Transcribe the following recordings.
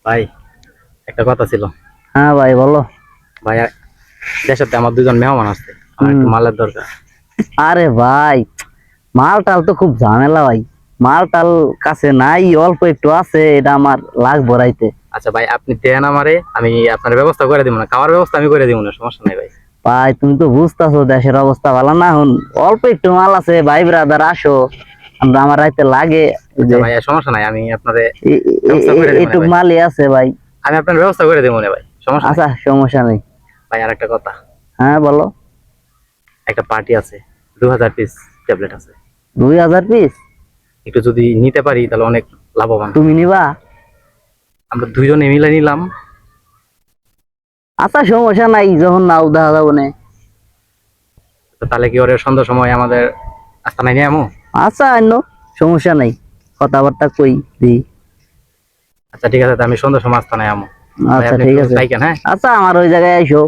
ভাই একটা কথা ছিল। হ্যাঁ ভাই বলো। ভাই দেশের আমার দুজন মেহমান আসছে, আমার একটু মালের দরকার। আরে ভাই মাল টাল তো খুব ঝামেলা ভাই, মাল টাল কাছে নাই, অল্প একটু আছে, এটা আমার লাগবে রাইতে। আচ্ছা ভাই, আপনি দেন আমারে, আমি আপনার ব্যবস্থা করে দিব না, খাওয়ার ব্যবস্থা আমি করে দিব না, সমস্যা নাই ভাই। ভাই তুমি তো বুঝতেছো দেশের অবস্থা ভালো না, এখন অল্প একটু মাল আছে, ভাই ব্রাদার আসো, আমরা আমার রাইতে লাগে। আচ্ছা ভাই, আর সমস্যা নাই, আমি আপনারে এ- ব্যবস্থা করে দিব না এইটুক ভাই। মালই আছে ভাই। আমি আপনার ব্যবস্থা করে দিব না ভাই, সমস্যা নাই। আচ্ছা সমস্যা নেই। ভাই আর একটা কথা, হ্যাঁ বলো। একটা পার্টি আছে, 2000 পিস ট্যাবলেট আছে, 2000 পিস? একটু যদি নিতে পারি তাহলে অনেক লাভবান। তুমি নিবা? আমরা দুইজনে মিলে নিলাম। আচ্ছা সমস্যা নাই, যখন নাও দেখা যাবো না। তো তাহলে কি ওরে সন্ধ্যার সময় আমাদের আস্তানায় নিয়ে আমো? আচ্ছা অন্য সমস্যা নাই, কথাবার্তা কই দি। আচ্ছা ঠিক আছে, তো আমি সন্ধ্যার সময় আস্তানায় আমো। ভাই আচ্ছা আপনি ঠিক একটু আছে। থাকেন, হ্যাঁ? আচ্ছা আমার ওই জায়গায় আইসো।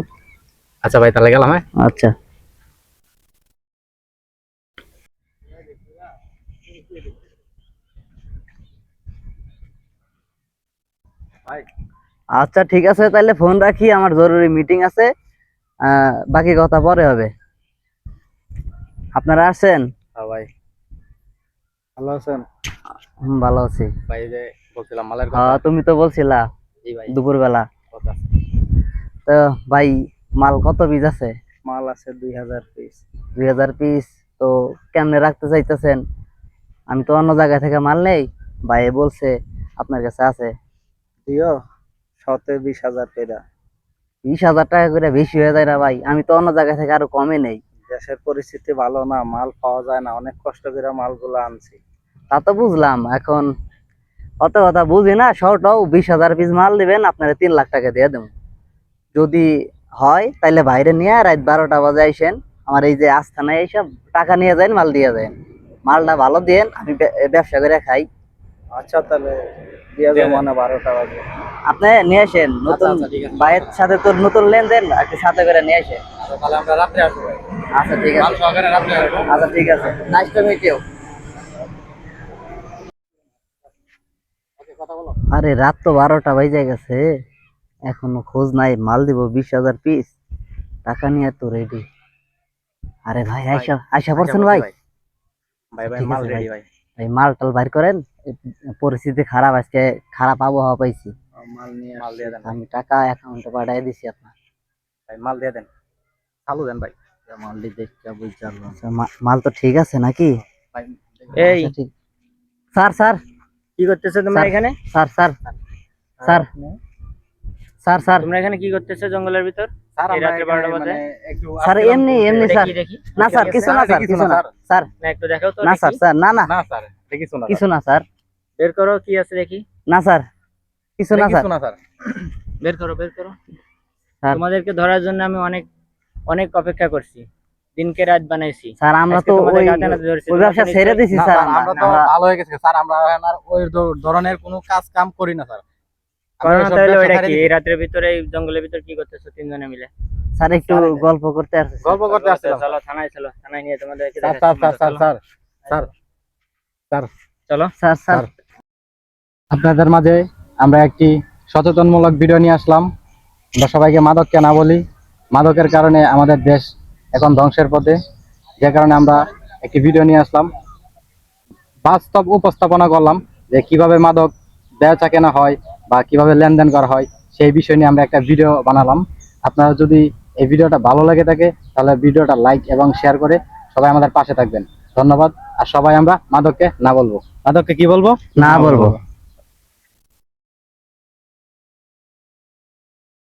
আচ্ছা ভাই, তাহলে গেলাম, হ্যাঁ? আচ্ছা। ভাই আচ্ছা ঠিক আছে, তাহলে ফোন রাখি, আমার জরুরি মিটিং আছে, বাকি কথা পরে হবে। আপনারা আসছেন? হ্যাঁ ভাই, ভালো আছেন? ভালো আছি। ভাই এই যে বলছিলাম মালের কথা। হ্যাঁ তুমি তো বলছিলা জি ভাই, দুপুর বেলা। কথা। তো ভাই মাল কত পিস আছে? মাল আছে 2000 পিস। 2000 পিস? তো কেমনে রাখতে চাইতেছেন? আমি তো অন্য জায়গা থেকে মাল নেই, ভাই বলছে আপনার কাছে আছে। দিও 20,000 টাকা। 20,000 টাকা করে বেশি হয়ে যায় না ভাই? আমি তো অন্য জায়গা থেকে আরো কমে নেই। দেশের পরিস্থিতি ভালো না, মাল পাওয়া যায় না, অনেক কষ্ট করে মালগুলো আনছি। তা তো বুঝলাম, এখন অত কথা বুঝি না, শর্টও 20,000 পিস মাল দিবেন, আপনারা 3 লাখ টাকা দিয়ে দেবো। যদি হয় তাহলে বাইরে নিয়ে রাত 12টা বাজে আইসেন, আমার এই যে আস্থানায় এইসব টাকা নিয়ে যান, মাল দিয়ে যান, মালটা ভালো দিয়েন, আমি ব্যবসা করে খাই। আচ্ছা তাহলে দিয়ে যাবো মানে 12টা বাজে। আপনি নিয়ে আসেন নতুন, আচ্ছা, ঠিক আছে। ভাইয়ের সাথে তো নতুন লেনদেন, একটু সাথে করে নিয়ে আসেন। আচ্ছা, তাহলে আমরা রাত্রে আসবো ভাই। আচ্ছা ঠিক মাল আছে। সহকারে রাত্রে আসবো। আচ্ছা ঠিক আছে, নাইস টু মিট ইউ। কথা বলো। আরে রাত তো 12টা বাজে গেছে, এখনো খোঁজ নাই, মাল দিব 20,000 পিস, টাকা নিয়ে তো রেডি। আরে ভাই ভাই, আইসা আইসা আচ্ছা পড়ছেন বলছি ভাই? ভাই। ভাই ভাই ঠিক মাল আছে ভাই, রেডি ভাই। ভাই মাল টাল বাইর করেন, এই পরিস্থিতি খারাপ, আজকে খারাপ আবহাওয়া পাইছি। মাল নিয়ে মাল দিয়ে দেন ভাই। আমি টাকা অ্যাকাউন্টে পাঠিয়ে দিছি আপনার। ভাই মাল দিয়ে দেন, চালু দেন ভাই। আচ্ছা, মাল তো ঠিক আছে নাকি? ভাই আচ্ছা, ঠিক। স্যার স্যার কি করতেছো তোমরা স্যার, এখানে? Sir sir sir sir sir তোমরা এখানে কি করতেছো জঙ্গলের ভিতর? এই রাত্রে 12টা বাজে? স্যার এমনি এমনি স্যার। দেখি দেখি। না স্যার কিছু না, স্যার কিছু না স্যার। না একটু দেখাও তো না দেখি। স্যার, স্যার না না না স্যার, দেখিছো না কিছু না স্যার। বের করো কি আছে দেখি। না স্যার কিছু না স্যার। কিছু না স্যার, বের করো বের করো। স্যার তোমাদেরকে ধরার জন্য আমি অনেক অনেক অপেক্ষা করছি, দিনকে রাত বানাইছি। স্যার আমরা আজকে তো তোমাদের ওই গাতে নাতে ধরছি, ওই তোমরা ব্যবসা তো ছেড়ে নিশ্চয়ই- দিছি না স্যার। স্যার, আমরা তো ভালো হয়ে গেছে স্যার, আমরা এখন আর ওই ধরনের কোনো কাজ কাম করি না স্যার। করোনা আমরা এসব তাহলে ব্যবসা ওইটা ছেড়ে কি, দিছি। এই রাতের ভিতরে এই জঙ্গলের ভিতরে কি করতেছো তিনজনে মিলে? স্যার একটু গল্প করতে আসছে। গল্প করতে আসছিলাম। চলো থানায়, চলো থানায় নিয়ে তোমাদেরকে স্যার দেখাচ্ছি স্যার স্যার মজা, স্যার চলো। স্যার স্যার স্যার চলো স্যার স্যার। আপনাদের মাঝে আমরা একটি সচেতনমূলক ভিডিও নিয়ে আসলাম। আমরা সবাইকে মাদককে না বলি, মাদকের কারণে আমাদের দেশ এখন ধ্বংসের পথে, যে কারণে আমরা একটি ভিডিও নিয়ে আসলাম, বাস্তব উপস্থাপনা করলাম যে কিভাবে মাদক বেচা কেনা হয় বা কিভাবে লেনদেন করা হয়, সেই বিষয় নিয়ে আমরা একটা ভিডিও বানালাম। আপনারা যদি এই ভিডিওটা ভালো লাগে থাকে তাহলে ভিডিওটা লাইক এবং শেয়ার করে সবাই আমাদের পাশে থাকবেন। ধন্যবাদ। আর সবাই আমরা মাদককে না বলবো, মাদককে কি বলবো? না বলবো।